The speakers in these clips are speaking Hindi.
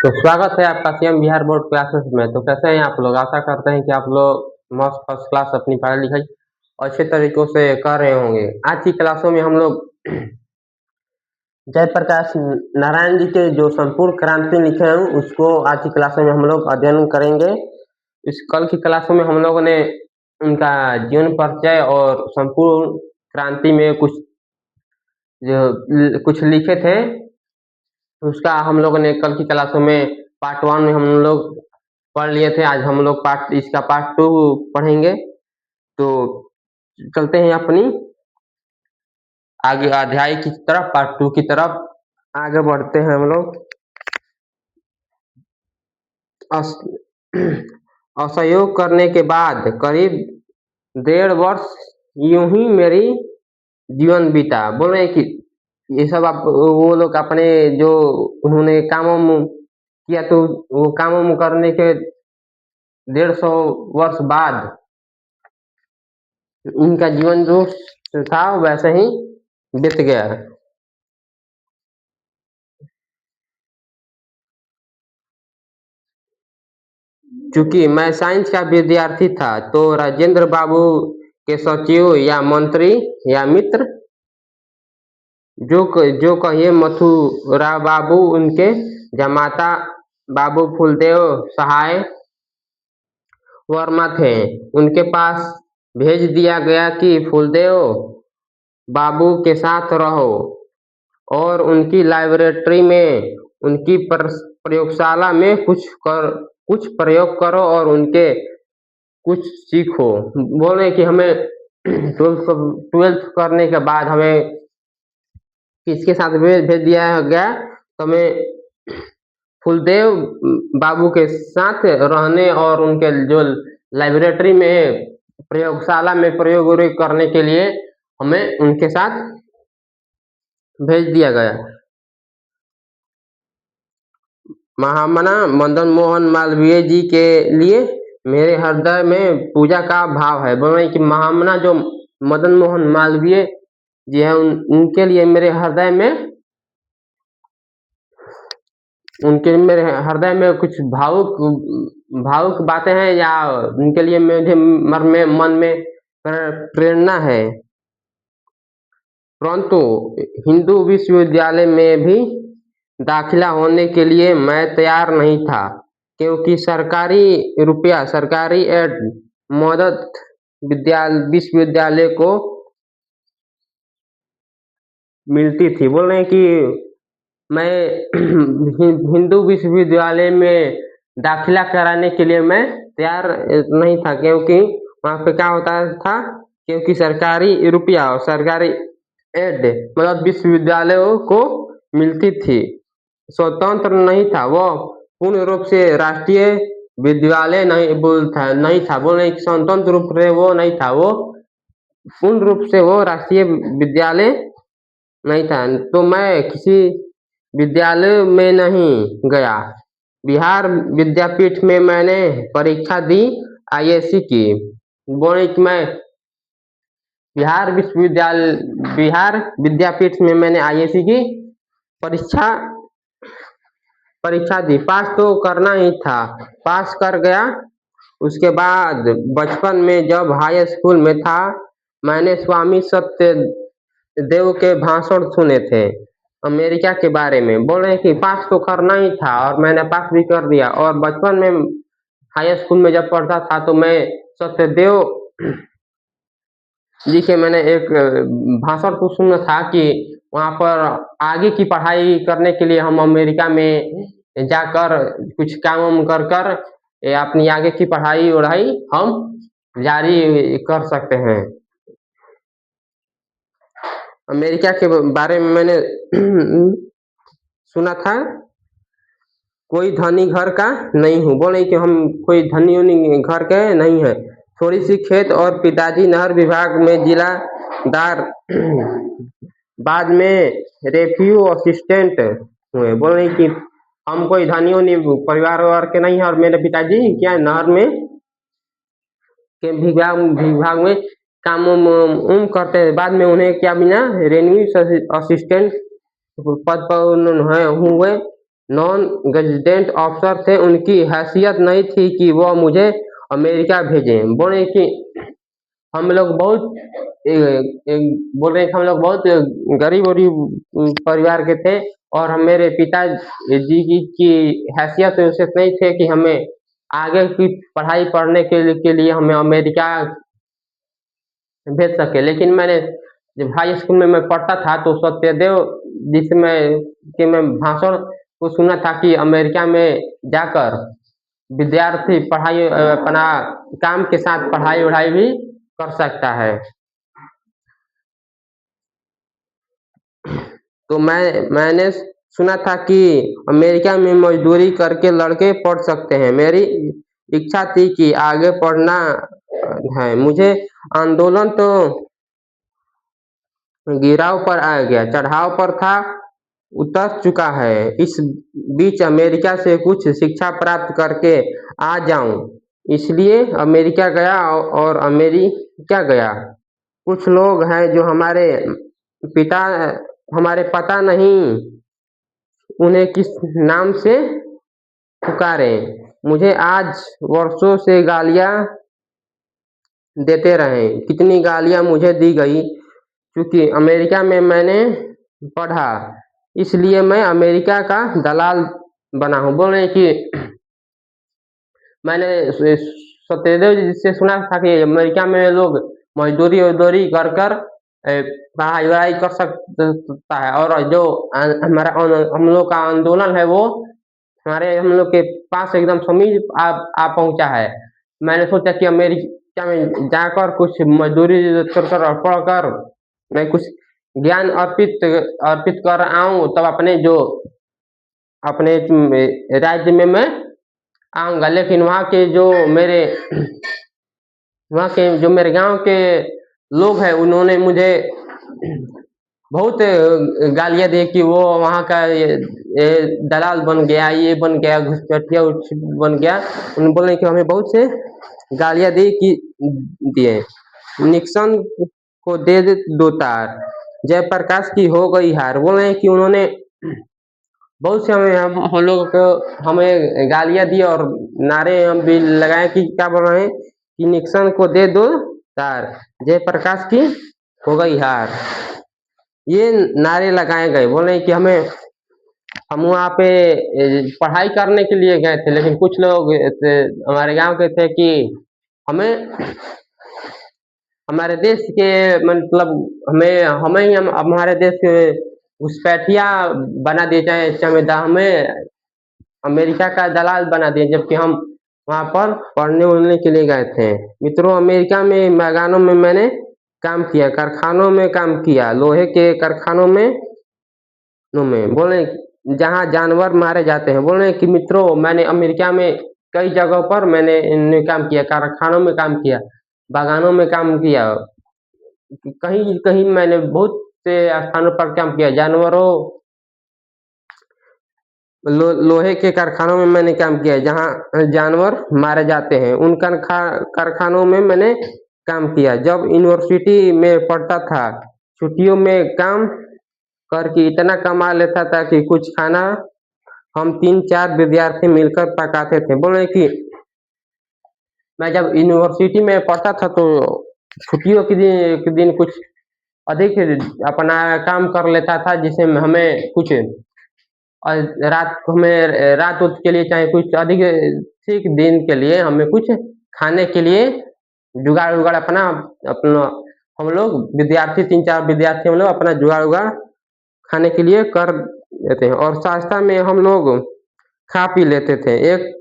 तो स्वागत है आपका सीएम बिहार बोर्ड क्लासेस में। तो कैसे हैं आप लोग? आशा करते हैं कि आप लोग मस्त फर्स्ट क्लास अपनी पढ़ाई लिखाई अच्छे तरीकों से कर रहे होंगे। आज की क्लासों में हम लोग जयप्रकाश नारायण जी के जो संपूर्ण क्रांति लिखे हैं उसको आज की क्लासों में हम लोग अध्ययन करेंगे। इस कल की क्लासों में हम लोगों ने उनका जीवन परिचय और संपूर्ण क्रांति में कुछ लिखे थे, उसका हम लोगों ने कल की क्लासों में पार्ट 1 में हम लोग पढ़ लिए थे। आज हम लोग इसका पार्ट 2 पढ़ेंगे। तो चलते हैं अपनी आगे अध्याय की तरफ, पार्ट 2 की तरफ आगे बढ़ते हैं हम लोग। असहयोग करने के बाद करीब 1.5 वर्ष यूं ही मेरी जीवन बीता। बोल रहे हैं कि ये सब आप वो लोग अपने जो उन्होंने काम किया, तो वो काम करने के 150 वर्ष बाद इनका जीवन जो था वैसे ही बीत गया। चूंकि मैं साइंस का विद्यार्थी था तो राजेंद्र बाबू के सचिव या मंत्री या मित्र जो कहिए मथुरा बाबू उनके जमाता बाबू फूलदेव सहाय वर्मा थे। उनके पास भेज दिया गया कि फूलदेव बाबू के साथ रहो और उनकी लाइब्रेरी में उनकी प्रयोगशाला में कुछ प्रयोग करो और उनके कुछ सीखो। बोल रहे कि हमें 12th करने के बाद हमें किसके साथ भेज दिया गया, तो हमें फूलदेव बाबू के साथ रहने और उनके जो लाइब्रेरी में प्रयोगशाला में प्रयोग करने के लिए हमें उनके साथ भेज दिया गया। महामना मदन मोहन मालवीय जी के लिए मेरे हृदय में पूजा का भाव है। बोल रहे कि महामना जो मदन मोहन मालवीय जी है उनके लिए मेरे हृदय में कुछ भावुक बातें हैं, या उनके लिए मुझे मन में प्रेरणा है। परंतु हिंदू विश्वविद्यालय में भी दाखिला होने के लिए मैं तैयार नहीं था, क्योंकि सरकारी एड मदद विश्वविद्यालय को मिलती थी। बोल रहे हैं कि मैं हिंदू विश्वविद्यालय में दाखिला कराने के लिए मैं तैयार नहीं था, क्योंकि वहाँ पे क्या होता था, क्योंकि सरकारी रुपया और सरकारी एड मतलब विश्वविद्यालयों को मिलती थी, स्वतंत्र नहीं था। वो पूर्ण रूप से राष्ट्रीय विद्यालय नहीं था। बोल रहे स्वतंत्र रूप से वो नहीं था, वो पूर्ण रूप से वो राष्ट्रीय विद्यालय नहीं था। तो मैं किसी विद्यालय में नहीं गया। बिहार विद्यापीठ में मैंने परीक्षा दी, आईएससी की। बोले कि मैं बिहार विद्यापीठ में मैंने आईएससी की परीक्षा दी। पास तो करना ही था, पास कर गया। उसके बाद बचपन में जब हाई स्कूल में था, मैंने स्वामी सत्यदेव के भाषण सुने थे अमेरिका के बारे में। बोल रहे कि पास तो करना ही था और मैंने पास भी कर दिया। और बचपन में हाई स्कूल में जब पढ़ता था तो मैं सत्यदेव जी के मैंने एक भाषण को सुना था कि वहाँ पर आगे की पढ़ाई करने के लिए हम अमेरिका में जाकर कुछ काम कर अपनी आगे की पढ़ाई हम जारी कर सकते हैं। अमेरिका के बारे में मैंने सुना था। कोई धनी घर का नहीं हूँ। बोले कि हम कोई धनी घर के नहीं है। थोड़ी सी खेत और पिताजी नहर विभाग में जिलादार बाद में रेफ्यू असिस्टेंट हुए। बोल रहे कि हम कोई धनी परिवार के नहीं है, और मेरे पिताजी क्या नहर में के विभाग में काम करते हैं। बाद में उन्हें क्या मिला, रेवेन्यू असिस्टेंट पद पर हुए। नॉन रेजिडेंट ऑफिसर थे, उनकी हैसियत नहीं थी कि वो मुझे अमेरिका भेजें। बोले कि हम लोग बहुत बोल रहे हैं कि हम लोग बहुत गरीब परिवार के थे और मेरे पिताजी की हैसियत उसे नहीं थे कि हमें आगे की पढ़ाई पढ़ने के लिए हमें अमेरिका भेज सके। लेकिन मैंने जब हाई स्कूल में मैं पढ़ता था तो सत्यदेव जिसमें कि मैं भाषण को सुना था कि अमेरिका में जाकर विद्यार्थी पढ़ाई अपना काम के साथ पढ़ाई वढ़ाई भी कर सकता है। तो मैंने सुना था कि अमेरिका में मजदूरी करके लड़के पढ़ सकते हैं। मेरी इच्छा थी कि आगे पढ़ना है। मुझे आंदोलन तो गिराव पर आ गया, चढ़ाव पर था, उतर चुका है। इस बीच अमेरिका से कुछ शिक्षा प्राप्त करके आ जाऊं, इसलिए अमेरिका गया और अमेरिका गया। कुछ लोग हैं जो हमारे पता नहीं उन्हें किस नाम से पुकारे। मुझे आज वर्षों से गालियां देते रहे। कितनी गालियां मुझे दी गई, क्योंकि अमेरिका में मैंने पढ़ा, इसलिए मैं अमेरिका का दलाल बना हूँ। बोल रहे कि मैंने सत्यदेव जी से सुना था कि अमेरिका में लोग मजदूरी वजदूरी कर कर पढ़ाई वढ़ाई कर सकता है, और जो हमारा हम लोग का आंदोलन है वो हम लोग के पास एकदम समीप आ पहुंचा है। मैंने सोचा कि अमेरिका में जाकर कुछ मजदूरी कर कर और पढ़ कर मैं कुछ ज्ञान अर्पित कर आऊं, तब अपने राज्य में मैं आऊंगा। लेकिन वहाँ के जो मेरे गांव के लोग हैं उन्होंने मुझे बहुत गालियां दी कि वो वहाँ का ये दलाल बन गया, ये बन गया, घुसपैठिया बन गया। उन्होंने बोले कि हमें बहुत से गालियां दिए। निक्सन को दे दो तार, जयप्रकाश की हो गई हार। बोले कि उन्होंने बहुत से हम लोगों को हमें गालियां दी और नारे हम भी लगाए कि क्या बोल रहे हैं कि निक्सन को दे दो तार, जयप्रकाश की हो गई हार। ये नारे लगाए गए। बोले कि हम वहाँ पे पढ़ाई करने के लिए गए थे, लेकिन कुछ लोग हमारे गांव के थे कि हमें हमारे देश के मतलब हम हमारे देश के घुसपैठिया बना दिए, चाहे हमें अमेरिका का दलाल बना दिए, जबकि हम वहाँ पर पढ़ने उड़ने के लिए गए थे। मित्रों, अमेरिका में मैदानों में मैंने काम किया, कारखानों में काम किया, लोहे के कारखानों में बोले जहाँ जानवर मारे जाते हैं। बोले कि मित्रों, मैंने अमेरिका में कई जगहों पर मैंने काम किया, कारखानों में काम किया, बागानों में काम किया, कहीं कहीं मैंने बहुत से स्थानों पर काम किया। जानवरों लोहे के कारखानों में मैंने काम किया, जहाँ जानवर मारे जाते हैं, उन कारखानों में मैंने काम किया। जब यूनिवर्सिटी में पढ़ता था, छुट्टियों में काम करके इतना कमा लेता था कि कुछ खाना हम 3-4 विद्यार्थी मिलकर पकाते थे। बोले कि मैं जब यूनिवर्सिटी में पढ़ता था तो छुट्टियों के दिन कुछ अधिक अपना काम कर लेता था, जिससे हमें कुछ रात के लिए चाहे कुछ अधिक दिन के लिए हमें कुछ खाने के लिए जुगाड़ उगाड़ अपना हम लोग विद्यार्थी 3-4 विद्यार्थी हम लोग अपना जुगाड़ उगाड़ खाने के लिए कर लेते हैं, और सस्ता में हम लोग खा पी लेते थे। एक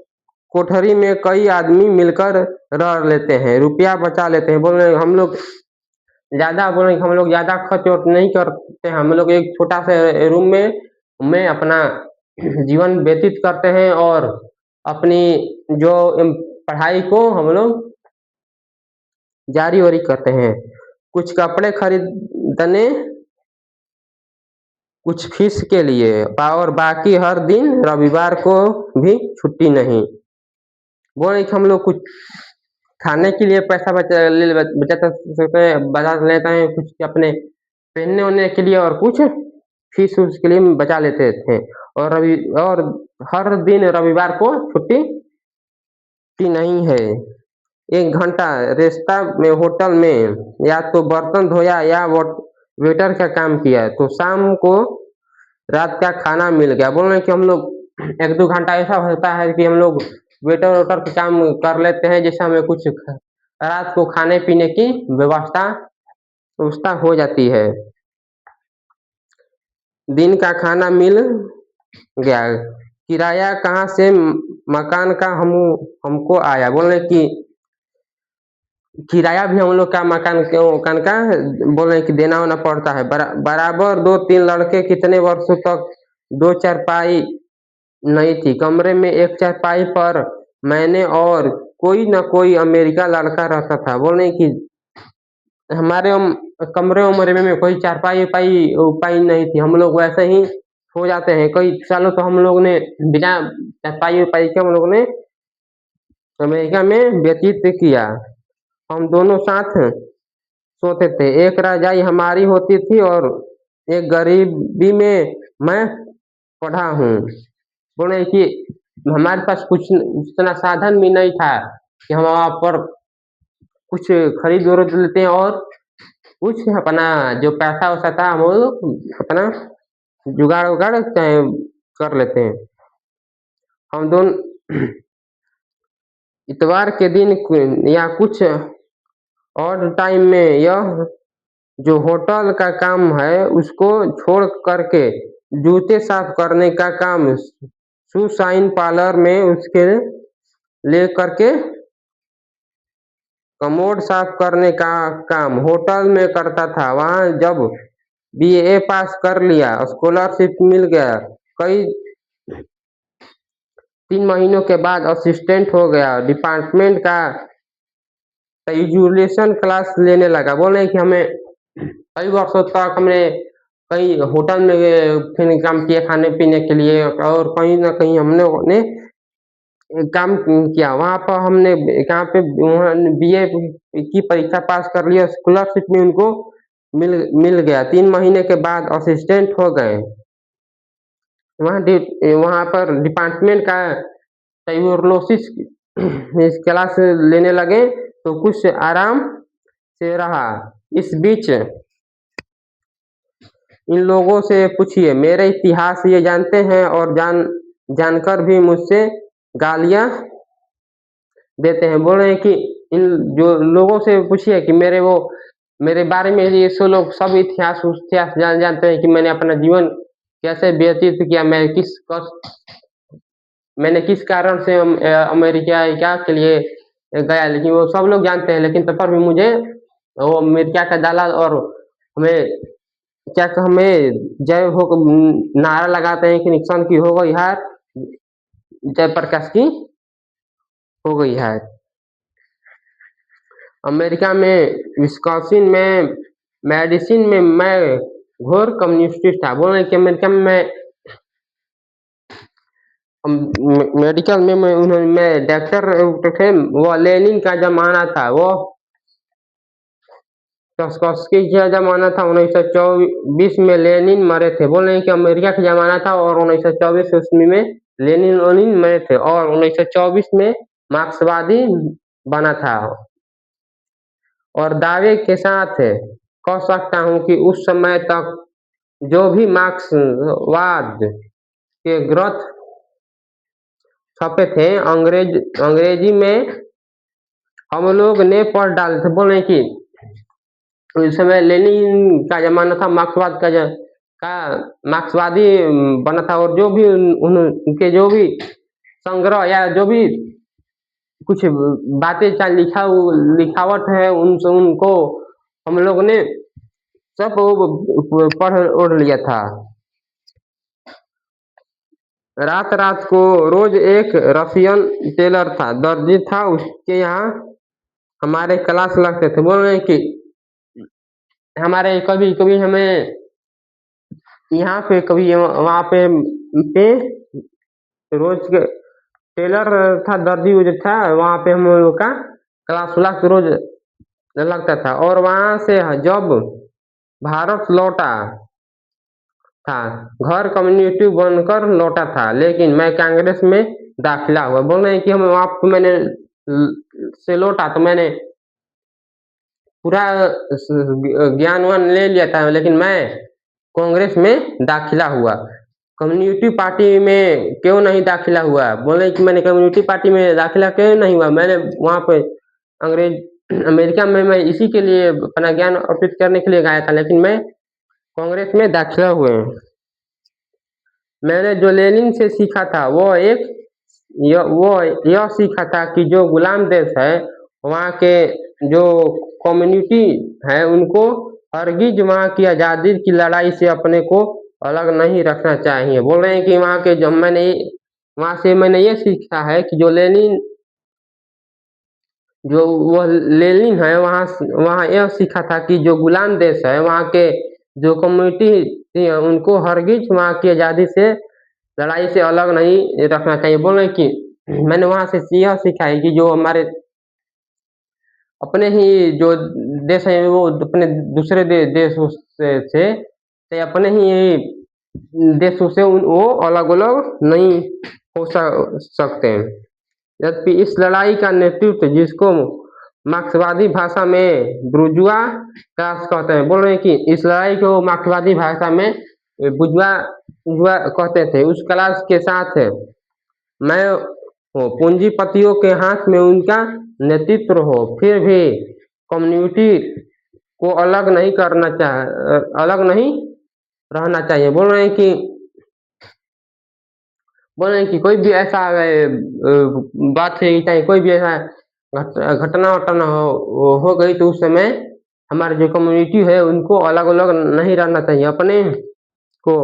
कोठरी में कई आदमी मिलकर रह लेते हैं, रुपया बचा लेते हैं। बोले हम लोग ज़्यादा खर्च नहीं करते, हम लोग एक छोटा सा रूम में अपना जीवन व्यतीत करते हैं और अपनी जो पढ़ाई को हम लोग जारी वारी करते हैं। कुछ कपड़े खरीदने, कुछ फीस के लिए, और बाकी हर दिन रविवार को भी छुट्टी नहीं। बोले कि हम लोग कुछ खाने के लिए पैसा बचा लेते हैं, कुछ अपने पहनने ओढ़ने के लिए, और कुछ फीस उस के लिए बचा लेते थे। और हर दिन रविवार को छुट्टी नहीं है। 1 घंटा रेस्ता में होटल में या तो बर्तन धोया या वेटर का काम किया, तो शाम को रात का खाना मिल गया। बोल रहे हैं कि हम लोग 1-2 घंटा ऐसा होता है कि हम लोग वेटर वेटर का काम कर लेते हैं, जैसे हमें कुछ रात को खाने पीने की व्यवस्था हो जाती है। दिन का खाना मिल गया। किराया कहाँ से मकान का हमको आया। बोल रहे कि किराया भी हम लोग का मकान का बोल रहे कि देना होना पड़ता है बराबर। 2-3 लड़के कितने वर्षों तक 2 चारपाई नहीं थी। कमरे में 1 चारपाई पर मैंने और कोई न कोई अमेरिका लड़का रहता था। बोल रहे कि हमारे कमरे उमरे में कोई चारपाई पाई नहीं थी, हम लोग वैसे ही हो जाते हैं। कई सालों तो हम लोग ने बिना चारपाई के हम लोग ने अमेरिका में व्यतीत किया। हम दोनों साथ सोते थे। एक रजाई हमारी होती थी और एक गरीबी में मैं पढ़ा हूँ। बोले कि हमारे पास कुछ इतना साधन भी नहीं था कि हम वहाँ पर कुछ खरीद लेते हैं, और कुछ अपना जो पैसा वैसा था हम लोग अपना जुगाड़ उगाड़ कर लेते हैं। हम दोनों इतवार के दिन या कुछ और टाइम में यह जो होटल का काम है उसको छोड़ करके जूते साफ करने का काम शू शाइन पार्लर में उसके ले करके कमोड साफ करने का काम होटल में करता था। वहाँ जब BA पास कर लिया, स्कॉलरशिप मिल गया, कई 3 महीनों के बाद असिस्टेंट हो गया। डिपार्टमेंट का रेजुलेशन क्लास लेने लगा। बोल रहे कि हमें कई वर्षों तक हमने कई होटल में फिर काम किया खाने पीने के लिए, और कहीं ना कहीं हमने काम किया। वहाँ पर हमने कहाँ पे BA की परीक्षा पास कर लिया, स्कॉलरशिप में उनको मिल गया। 3 महीने के बाद असिस्टेंट हो गए। वहाँ पर डिपार्टमेंट का ट्यूबरकुलोसिस क्लास लेने लगे तो कुछ आराम से रहा। इस बीच इन लोगों से पूछिए, मेरे इतिहास ये जानते हैं और जानकर भी मुझसे गालियां देते हैं। बोल रहे हैं कि इन जो लोगों से पूछिए कि मेरे बारे में ये लोग सब इतिहास जानते हैं कि मैंने अपना जीवन कैसे व्यतीत किया, मैंने किस कारण से अमेरिका के लिए गया, लेकिन वो सब लोग जानते हैं। लेकिन तब पर भी मुझे वो अमेरिका का डाला, और हमें जय हो नारा लगाते हैं कि निक्सन की हो गई हार, जयप्रकाश की हो गई हार। अमेरिका में विस्कॉन्सिन में मेडिसिन में मैं घोर कम्युनिस्ट था। बोल रहे कि अमेरिका में मैं मेडिकल में मैं डॉक्टर थे। वो लेनिन का जमाना था, वो टस्कॉस्की का जमाना था। 1924 में लेनिन मरे थे। बोल रहे हैं कि अमेरिका का जमाना था और 1924 उसमें लेनिन मरे थे, और 1924 में मार्क्सवादी बना था। और दावे के साथ कह सकता हूँ कि उस समय तक जो भी मार्क्सवाद के ग्रंथ छपे थे अंग्रेजी में हम लोग ने पढ़ डाले थे। बोल रहे कि उस समय लेनिन का जमाना था, मार्क्सवादी बना था, और जो भी उनके जो भी संग्रह या जो भी कुछ बातें लिखावट है उनको हम लोग ने सब पढ़ ओढ़ लिया था। रात को रोज एक रशियन टेलर था, दर्जी था, उसके यहाँ हमारे क्लास लगते थे। बोल रहे हैं कि हमारे कभी हमें यहाँ पे कभी वहाँ पे रोज के टेलर था, दर्जी जो था, वहाँ पे हम लोग का क्लास रोज लगता था। और वहाँ से जब भारत लौटा था, घर कम्युनिटी बनकर लौटा था, लेकिन मैं कांग्रेस में दाखिला हुआ। बोल रहे हैं कि हम आपको मैंने से लौटा तो मैंने पूरा ज्ञान वान ले लिया था, लेकिन मैं कांग्रेस में दाखिला हुआ। कम्युनिटी पार्टी में क्यों नहीं दाखिला हुआ? बोले कि मैंने कम्युनिटी पार्टी में दाखिला क्यों नहीं हुआ, मैंने वहाँ पे अमेरिका में मैं इसी के लिए अपना ज्ञान अर्पित करने के लिए गया था, लेकिन मैं कांग्रेस में दाखिला हुए। मैंने जो लेनिन से सीखा था वो यह सीखा था कि जो गुलाम देश है वहाँ के जो कम्युनिटी है उनको हरगिज वहाँ की आज़ादी की लड़ाई से अपने को अलग नहीं रखना चाहिए। बोल रहे हैं कि वहाँ के जब वहाँ से मैंने ये सीखा है कि जो लेनिन है वहाँ यह सीखा था कि जो गुलाम देश है वहाँ के जो कम्युनिटी थी उनको हरगिज वहाँ की आज़ादी से लड़ाई से अलग नहीं रखना चाहिए। बोल रहे हैं कि मैंने वहाँ से यह सीखा है कि जो हमारे अपने ही जो देश है वो अपने दूसरे देशों से अपने ही देशों से वो अलग अलग नहीं हो सकते हैं। जबकि इस लड़ाई का नेतृत्व जिसको मार्क्सवादी भाषा में बुर्जुआ क्लास कहते हैं, बोल रहे हैं कि इस लड़ाई को मार्क्सवादी भाषा में बुर्जुआ कहते थे, उस क्लास के साथ मैं पूंजीपतियों के हाथ में उनका नेतृत्व हो, फिर भी कम्युनिटी को अलग नहीं रहना चाहिए। बोल रहे हैं कि कोई भी ऐसा बात है, चाहे कोई भी ऐसा घटना हो गई तो उस समय हमारे जो कम्युनिटी है उनको अलग अलग नहीं रहना चाहिए, अपने को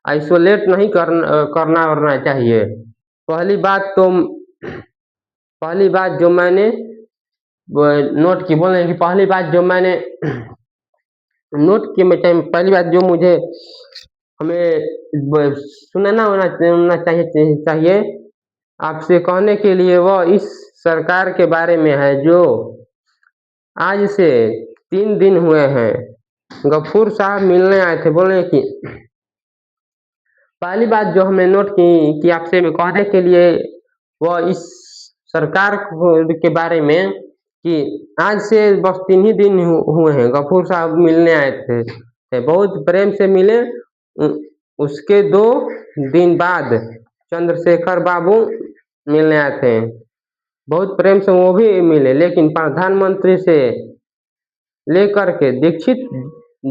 आइसोलेट नहीं करना चाहिए। पहली बात जो मैंने नोट की, बोल रहे हैं कि पहली बात जो मैंने नोट की पहली बात जो मुझे हमें सुनना होना चाहिए आपसे कहने के लिए, वह इस सरकार के बारे में है जो आज से 3 दिन हुए हैं गफूर साहब मिलने आए थे। बोले कि पहली बात जो हमने नोट की कि आपसे कहने के लिए वह इस सरकार के बारे में कि आज से बस 3 ही दिन हुए हैं गफूर साहब मिलने आए थे, बहुत प्रेम से मिले। उसके 2 दिन बाद चंद्रशेखर बाबू मिलने आए थे, बहुत प्रेम से वो भी मिले, लेकिन प्रधानमंत्री से लेकर के दीक्षित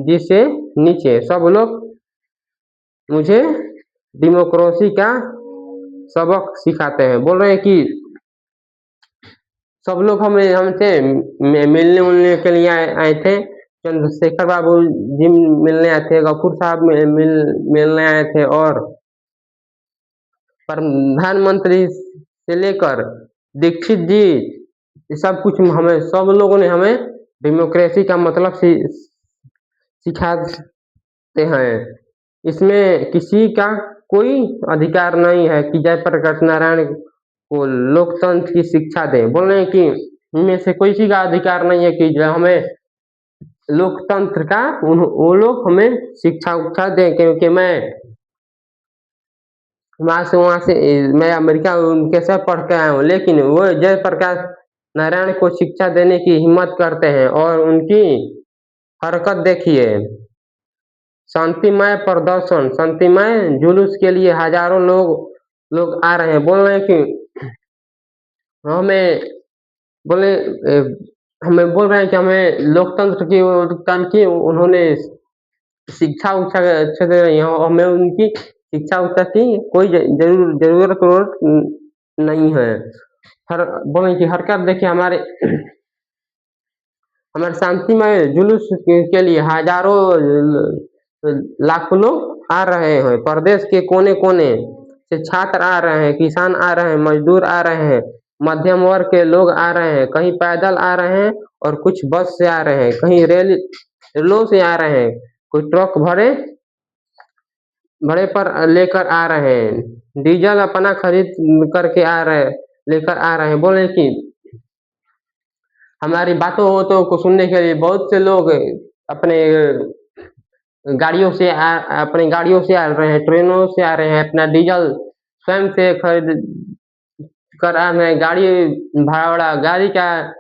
जी से नीचे सब लोग मुझे डेमोक्रेसी का सबक सिखाते हैं। बोल रहे हैं कि सब लोग हमसे मिलने के लिए आए थे, चंद्रशेखर बाबू जी मिलने आए थे, गफूर साहब मिलने आए थे, और प्रधानमंत्री से लेकर दीक्षित जी सब लोगों ने हमें डेमोक्रेसी का मतलब सिखाते हैं। इसमें किसी का कोई अधिकार नहीं है कि जयप्रकाश नारायण को लोकतंत्र की शिक्षा दें। बोल रहे हैं कि इनमें से किसी का अधिकार नहीं है कि जो हमें लोकतंत्र का वो लोग हमें शिक्षा दें, क्योंकि मैं वहाँ से मैं अमेरिका उनके साथ पढ़ के आया हूँ, लेकिन वो जयप्रकाश नारायण को शिक्षा देने की हिम्मत करते हैं, और उनकी हरकत देखिए, शांतिमय प्रदर्शन, शांतिमय जुलूस के लिए हजारों लोग आ रहे हैं। बोल रहे हैं कि हमें बोल रहे हैं कि हमें लोकतंत्र की उन्होंने शिक्षा अच्छा दे रही है, हमें उनकी शिक्षा उच्छा की कोई जरूरत नहीं है। बोले कि हरकत देखिए, हमारे शांतिमय जुलूस के लिए हजारों लाखों लोग आ रहे हैं, प्रदेश के कोने कोने से छात्र आ रहे हैं, किसान आ रहे हैं, मजदूर आ रहे हैं, मध्यम वर्ग के लोग आ रहे हैं, कहीं पैदल आ रहे हैं और कुछ बस से आ रहे हैं, कहीं रेलों से आ रहे हैं, कोई ट्रक भरे पर लेकर आ रहे हैं, डीजल अपना खरीद करके लेकर आ रहे हैं। बोले कि हमारी बातों को सुनने के लिए बहुत से लोग अपने गाड़ियों से अपनी गाड़ियों से आ रहे हैं, ट्रेनों से आ रहे हैं, अपना डीजल स्वयं से खरीद कर आ रहे हैं, गाड़ी भाड़ा गाड़ी का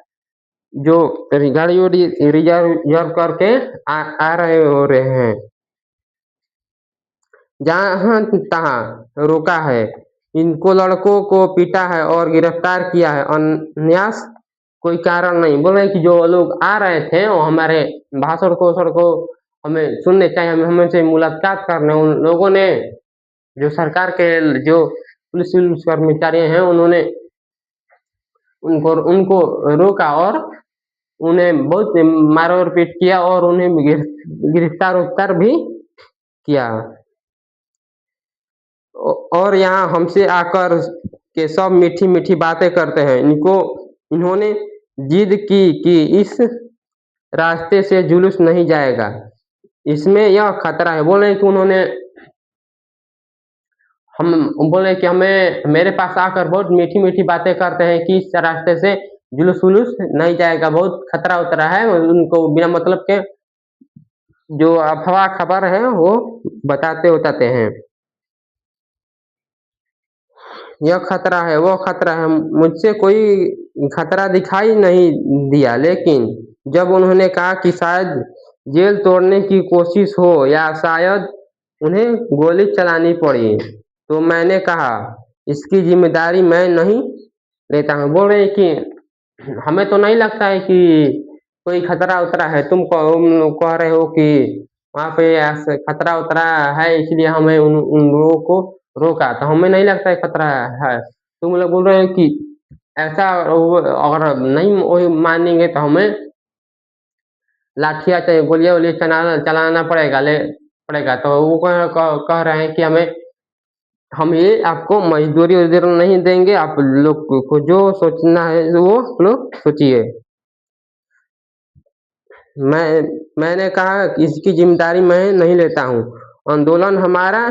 जो गाड़ी रिजर्व करके आ रहे हो रहे हैं, जहाँ तहाँ रोका है, इनको लड़कों को पीटा है और गिरफ्तार किया है, अन्यास कोई कारण नहीं। बोल रहे कि जो लोग आ रहे थे वो हमारे भाषण को हमें सुनने चाहिए, हमें से मुलाकात करने, उन लोगों ने जो सरकार के जो पुलिस कर्मचारी हैं उन्होंने उनको रोका और उन्हें बहुत मार और पीट किया और उन्हें गिरफ्तार भी किया। और यहाँ हमसे आकर के सब मीठी मीठी बातें करते हैं। इन्होंने जिद की कि इस रास्ते से जुलूस नहीं जाएगा, इसमें यह खतरा है। बोले कि हम बोले कि हमें मेरे पास आकर बहुत मीठी मीठी बातें करते हैं कि इस रास्ते से जुलूस वुलूस नहीं जाएगा, बहुत खतरा उतरा है। उनको बिना मतलब के जो अफवाह खबर है वो बताते हैं। यह खतरा है, वो खतरा है, मुझसे कोई खतरा दिखाई नहीं दिया। लेकिन जब उन्होंने कहा कि शायद जेल तोड़ने की कोशिश हो या शायद उन्हें गोली चलानी पड़ी, तो मैंने कहा इसकी जिम्मेदारी मैं नहीं लेता हूँ। बोल रहे कि हमें तो नहीं लगता है कि कोई खतरा उतरा है, तुम कह रहे हो कि वहाँ पे ऐसे खतरा उतरा है इसलिए हमें उन लोगों को रोका, तो हमें नहीं लगता है खतरा है। तुम लोग बोल रहे हो कि ऐसा अगर नहीं वही मानेंगे तो हमें लाठियाँ चाहिए, गोलियाँ वोलियाँ चलाना पड़ेगा। तो वो कह रहे हैं कि हम ये आपको मजदूरी वजदूरी नहीं देंगे, आप लोग को जो सोचना है वो लोग सोचिए। मैंने कहा कि इसकी जिम्मेदारी मैं नहीं लेता हूँ, आंदोलन हमारा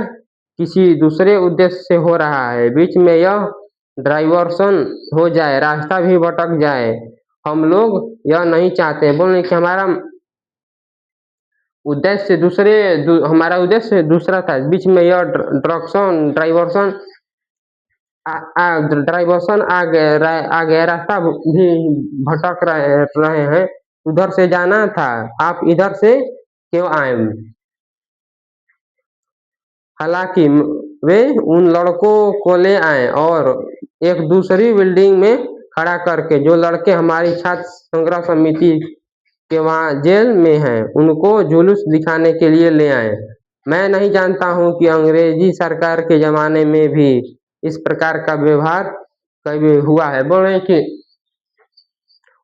किसी दूसरे उद्देश्य से हो रहा है, बीच में यह डाइवर्सन हो जाए, रास्ता भी भटक जाए, हम लोग यह नहीं चाहते। बोले कि हमारा उद्देश्य दूसरा था, बीच में यह डाइवर्सन आ गया, रास्ता भी भटक रहे हैं, उधर से जाना था, आप इधर से क्यों आए। हालांकि वे उन लड़कों को ले आए और एक दूसरी बिल्डिंग में खड़ा करके, जो लड़के हमारी छात्र संग्रह समिति के वहाँ जेल में हैं, उनको जुलूस दिखाने के लिए ले आए। मैं नहीं जानता हूँ कि अंग्रेजी सरकार के जमाने में भी इस प्रकार का व्यवहार कभी हुआ है। बोल रहे कि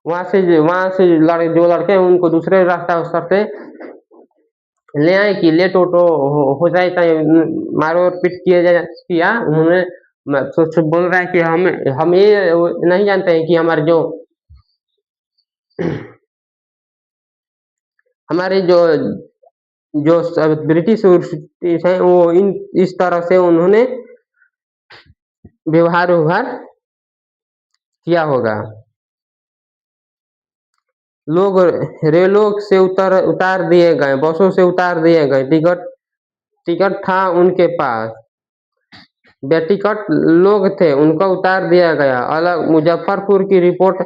वहाँ से जो लड़के हैं उनको दूसरे रास्ता से ले आए कि लेट ऑटो हो जाए, मारो और पीट किया उन्होंने। बोल रहा है कि हम ये नहीं जानते हैं कि हमारे जो ब्रिटिश है वो इस तरह से उन्होंने व्यवहार किया होगा। लोग रेलों से उतार दिए गए, बसों से उतार दिए गए, टिकट था उनके पास, बेटिकट लोग थे उनको उतार दिया गया। अलग मुजफ्फरपुर की रिपोर्ट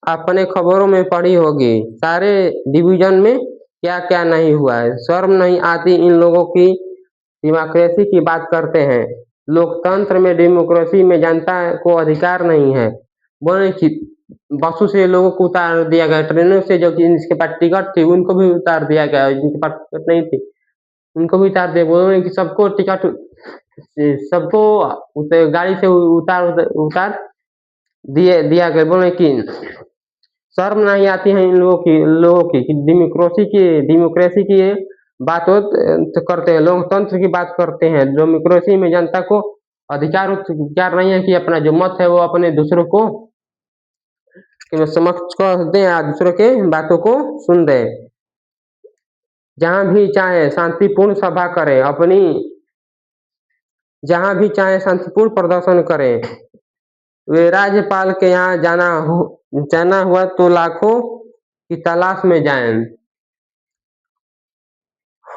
आपने खबरों में पढ़ी होगी, सारे डिवीजन में क्या क्या नहीं हुआ है। शर्म नहीं आती इन लोगों की, डेमोक्रेसी की बात करते हैं, लोकतंत्र में डेमोक्रेसी में जनता को अधिकार नहीं है। बोले कि बसों से लोगों को उतार दिया गया, ट्रेनों से जो जिनके पास टिकट थी उनको भी उतार दिया गया, जिनके पास टिकट नहीं थी उनको भी उतार दिया। बोले कि सबको गाड़ी से उतार दिया गया। बोले कि शर्म नहीं आती है इन लोगों की कि डेमोक्रेसी की बात तो करते हैं, लोकतंत्र की बात करते हैं। डेमोक्रेसी में जनता को अधिकार नहीं है कि अपना जो मत है वो अपने दूसरों को समक्ष कर दे या दूसरों के बातों को सुन दे। जहां भी चाहे शांतिपूर्ण सभा करें, जहां भी चाहे शांतिपूर्ण प्रदर्शन करें। वे राज्यपाल के यहाँ जाना हुआ तो लाखों की तलाश में जाएं।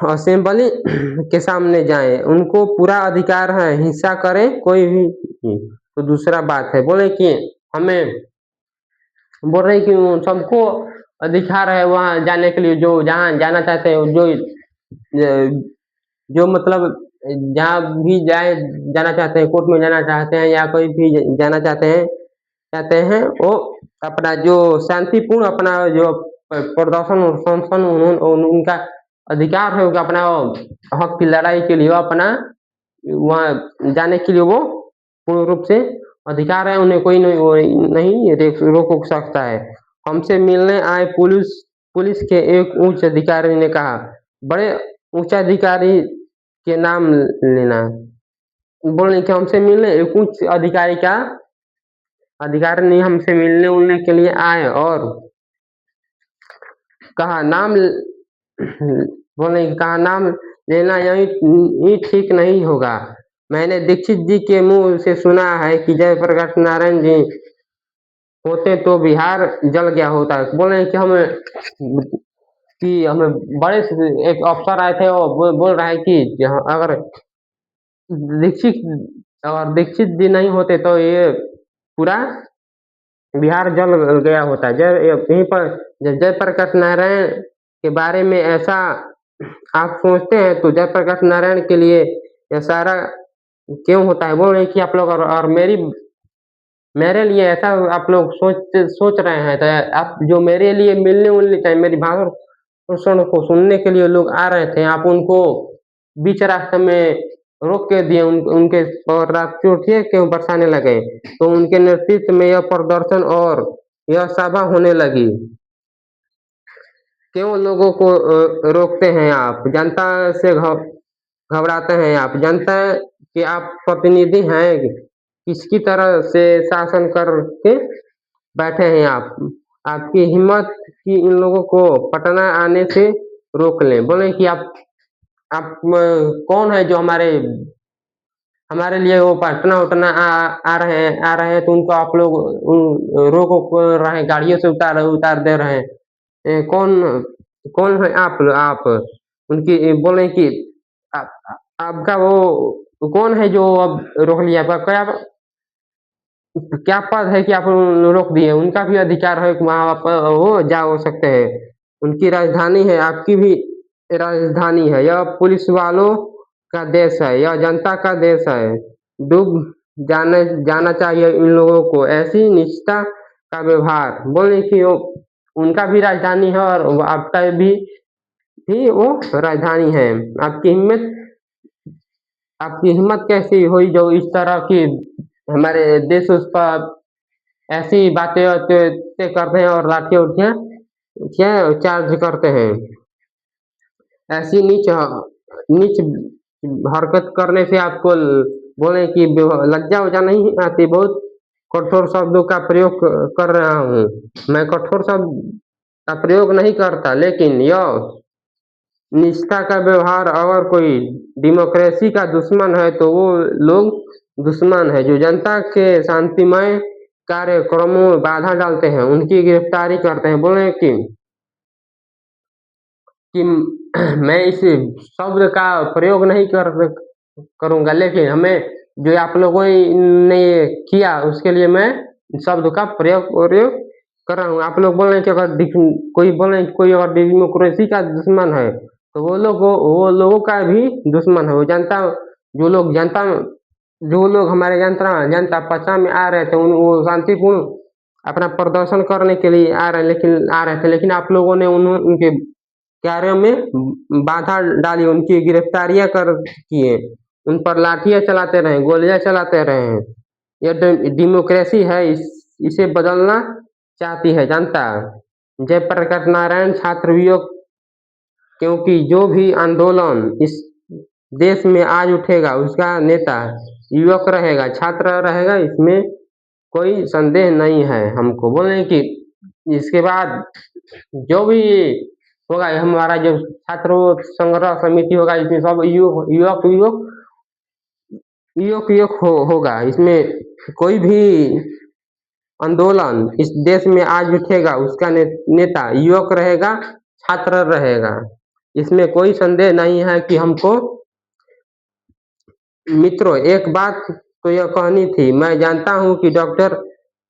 असेंबली के सामने जाएं, उनको पूरा अधिकार है, हिंसा करे कोई भी। तो दूसरा बात है, बोले कि हमें बोल रहे कि सबको अधिकार है वहाँ जाने के लिए, जो जहाँ जाना चाहते हैं, जो मतलब जहाँ भी जाना चाहते हैं, कोर्ट में जाना चाहते हैं या कोई भी जाना चाहते हैं वो अपना जो शांतिपूर्ण अपना जो प्रदर्शन उनका अधिकार है, अपना हक की लड़ाई के लिए अपना वहाँ जाने के लिए वो पूर्ण रूप से अधिकार है, उन्हें कोई नहीं रोक सकता है। हमसे मिलने आए पुलिस के एक उच्च अधिकारी ने कहा, बड़े उच्च अधिकारी के नाम लेना। बोले कि हमसे मिलने एक उच्च अधिकारी का अधिकारी ने हमसे मिलने के लिए आए और कहा नाम बोले कहा नाम लेना यही ठीक नहीं होगा। मैंने दीक्षित जी के मुंह से सुना है कि जयप्रकाश नारायण जी होते तो बिहार जल गया होता। बोले कि हमें बड़े एक अफसर आए थे और बोल रहा है कि अगर दीक्षित जी नहीं होते तो ये पूरा बिहार जल गया होता। यहीं पर जयप्रकाश नारायण के बारे में ऐसा आप सोचते हैं तो जयप्रकाश नारायण के लिए यह सारा क्यों होता है। बोल रहे कि आप लोग और मेरे लिए ऐसा आप लोग सोच रहे हैं, तो आप जो मेरे लिए मिलने चाहे, मेरी भाषण को सुनने के लिए लोग आ रहे थे, आप उनको बीच रास्ते में रोक के दिए, उनके और चोटियां क्यों बरसाने लगे। तो उनके नेतृत्व में यह प्रदर्शन और यह सभा होने लगी। क्यों लोगों को रोकते हैं आप, जनता से घबराते हैं आप, जनता के आप प्रतिनिधि हैं, किसकी तरह से शासन करके बैठे हैं आप। आपकी हिम्मत की इन लोगों को पटना आने से रोक लें। बोले कि आप कौन है जो हमारे लिए वो पटना उठना आ रहे हैं, तो उनको आप लोग रोक रहे हैं, गाड़ियों से उतार दे रहे हैं। कौन है आप उनकी बोले कि आपका वो कौन है जो अब रोक लिया, क्या पद है कि आप रोक दिए। उनका भी अधिकार है कि वहाँ आप वो जा हो सकते हैं, उनकी राजधानी है, आपकी भी राजधानी है। यह पुलिस वालों का देश है, यह जनता का देश है। डूब जाना चाहिए इन लोगों को ऐसी निष्ठा का व्यवहार। बोले कि उनका भी राजधानी है और आपका भी वो राजधानी है। आपकी हिम्मत कैसी हुई जो इस तरह की हमारे देश उस पर ऐसी बातें करते हैं और लाठी उठियां क्या चार्ज करते हैं। ऐसी नीच हरकत करने से आपको बोले कि लज्जा वज्जा नहीं आती। बहुत कठोर शब्दों का प्रयोग कर रहा हूँ, मैं कठोर शब्द का प्रयोग नहीं करता, लेकिन यह निष्ठा का व्यवहार। अगर कोई डेमोक्रेसी का दुश्मन है तो वो लोग दुश्मन है जो जनता के शांतिमय कार्यक्रमों में बाधा डालते हैं, उनकी गिरफ्तारी करते हैं। बोले कि मैं इस शब्द का प्रयोग नहीं करूंगा, लेकिन हमें जो आप लोगों ने किया उसके लिए मैं शब्द का प्रयोग कर रहा हूँ। आप लोग बोल रहे हैं कि अगर कोई अगर डेमोक्रेसी का दुश्मन है तो वो लोगों का भी दुश्मन है। वो जो लोग हमारे जनता पचा में आ रहे थे, वो शांतिपूर्ण अपना प्रदर्शन करने के लिए आ रहे थे, लेकिन आप लोगों ने उनके कार्यों में बाधा डाली, उनकी गिरफ्तारियां किए, उन पर लाठियां चलाते रहे, गोलियां चलाते रहे। यह डेमोक्रेसी है, इसे बदलना चाहती है जनता। जयप्रकाश नारायण छात्र वियोग, क्योंकि जो भी आंदोलन इस देश में आज उठेगा उसका नेता युवक रहेगा, छात्र रहेगा, इसमें कोई संदेह नहीं है हमको। बोले कि इसके बाद जो भी होगा, हमारा जो छात्र संग्रह समिति होगा, इसमें सब युवक होगा। इसमें कोई भी आंदोलन इस देश में आज उठेगा उसका नेता युवक रहेगा, छात्र रहेगा। इसमें कोई संदेह नहीं है कि हमको मित्रों एक बात तो यह कहनी थी, मैं जानता हूँ कि डॉक्टर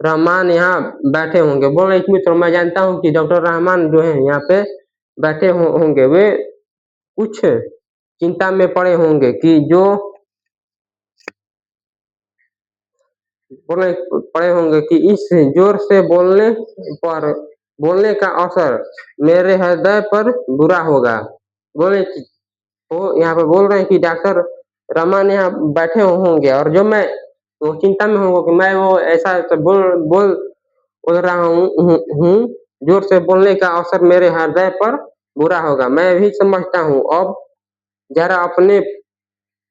रहमान यहाँ बैठे होंगे। बोल रहे मित्रों, मैं जानता हूँ कि डॉक्टर रहमान जो है यहाँ पे बैठे होंगे, वे कुछ चिंता में पड़े होंगे कि जो पड़े होंगे कि इस जोर से बोलने का असर मेरे हृदय पर बुरा होगा। बोले वो यहाँ पे बोल रहे हैं कि डॉक्टर रमन यहाँ बैठे होंगे और जो मैं वो चिंता में होंगे कि मैं वो ऐसा तो बोल रहा हूँ जोर से बोलने का असर मेरे हृदय पर बुरा होगा। मैं भी समझता हूँ, अब जरा अपने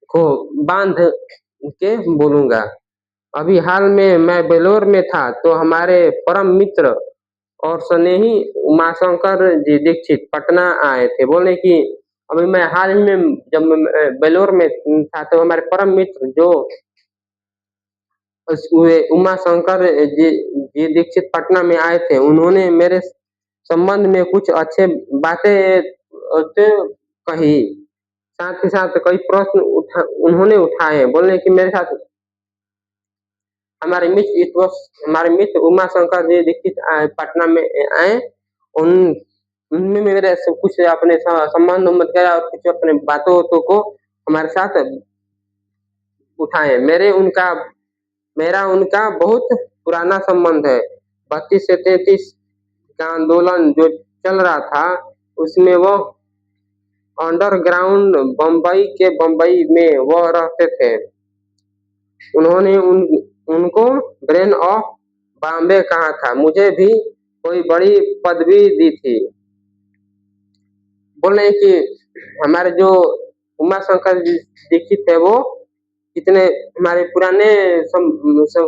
को बांध के बोलूंगा। अभी हाल में मैं बेलोर में था तो हमारे परम मित्र और स्नेही उमाशंकर जी दीक्षित पटना आए थे। बोले कि अभी मैं हाल ही में जब मैं बेलोर में था तो हमारे परम मित्र जो उमाशंकर जी दीक्षित पटना में आए थे, उन्होंने मेरे संबंध में कुछ अच्छे बातें कही, साथ ही साथ कई प्रश्न उन्होंने उठाए। बोले कि मेरे साथ हमारे मित्र उमा शंकर जी दीक्षित पटना में आए, उन उनमें मेरे सब कुछ अपने संबंध और कुछ अपने बातों को हमारे साथ उठाए। मेरा उनका बहुत पुराना संबंध है। 32 से 33 का आंदोलन जो चल रहा था उसमें वो अंडरग्राउंड बम्बई में वह रहते थे। उन्होंने उनको ब्रेन ऑफ बॉम्बे कहा था। मुझे भी कोई बड़ी पदवी दी थी। बोल रहे कि हमारे जो उमा शंकर दीक्षित है वो कितने हमारे पुराने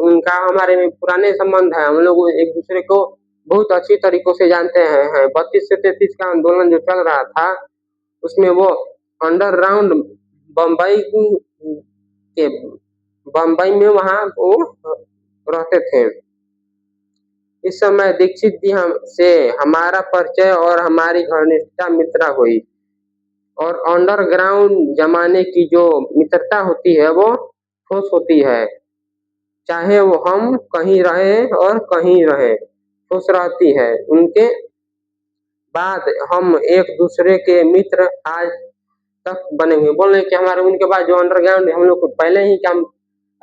उनका हमारे में पुराने संबंध है। हम लोग एक दूसरे को बहुत अच्छी तरीकों से जानते हैं। 32 से 33 का आंदोलन जो चल रहा था उसमें वो अंडरग्राउंड बम्बई के बम्बई में वहाँ वो रहते थे। इस समय दीक्षित जी से हमारा परिचय और हमारी घनिष्ठता मित्रता हुई और अंडरग्राउंड जमाने की जो मित्रता होती है वो ठोस होती है, चाहे वो हम कहीं रहे और कहीं रहे, ठोस रहती है। उनके बाद हम एक दूसरे के मित्र आज तक बने हुए। बोल रहे कि हमारे उनके बाद जो अंडरग्राउंड हम लोग पहले ही काम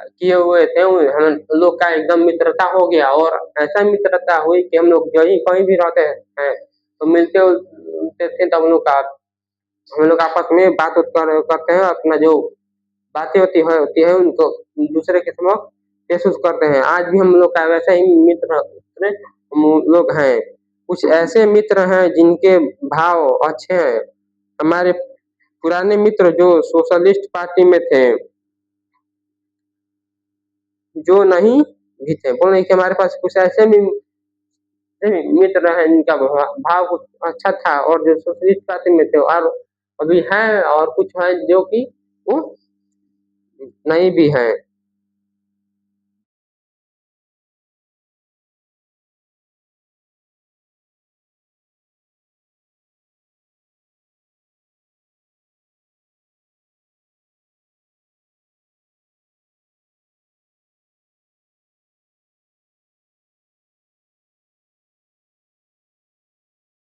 किए हुए थे, हम लोग का एकदम मित्रता हो गया और ऐसा मित्रता हुई कि हम लोग कहीं भी रहते हैं तो मिलते थे, तो हम लोग आपस में बात करते हैं, अपना जो बातें होती है उनको दूसरे के समक्ष पेश करते हैं। आज भी हम लोग का वैसा ही मित्र हम लोग हैं। कुछ ऐसे मित्र हैं जिनके भाव अच्छे हैं। हमारे पुराने मित्र जो सोशलिस्ट पार्टी में थे, जो नहीं भी थे, बोले कि हमारे पास कुछ ऐसे भी मित्र हैं जिनका भाव कुछ अच्छा था और जो सोशलिस्ट पार्टी में थे और अभी है, और कुछ है जो कि वो नहीं भी है।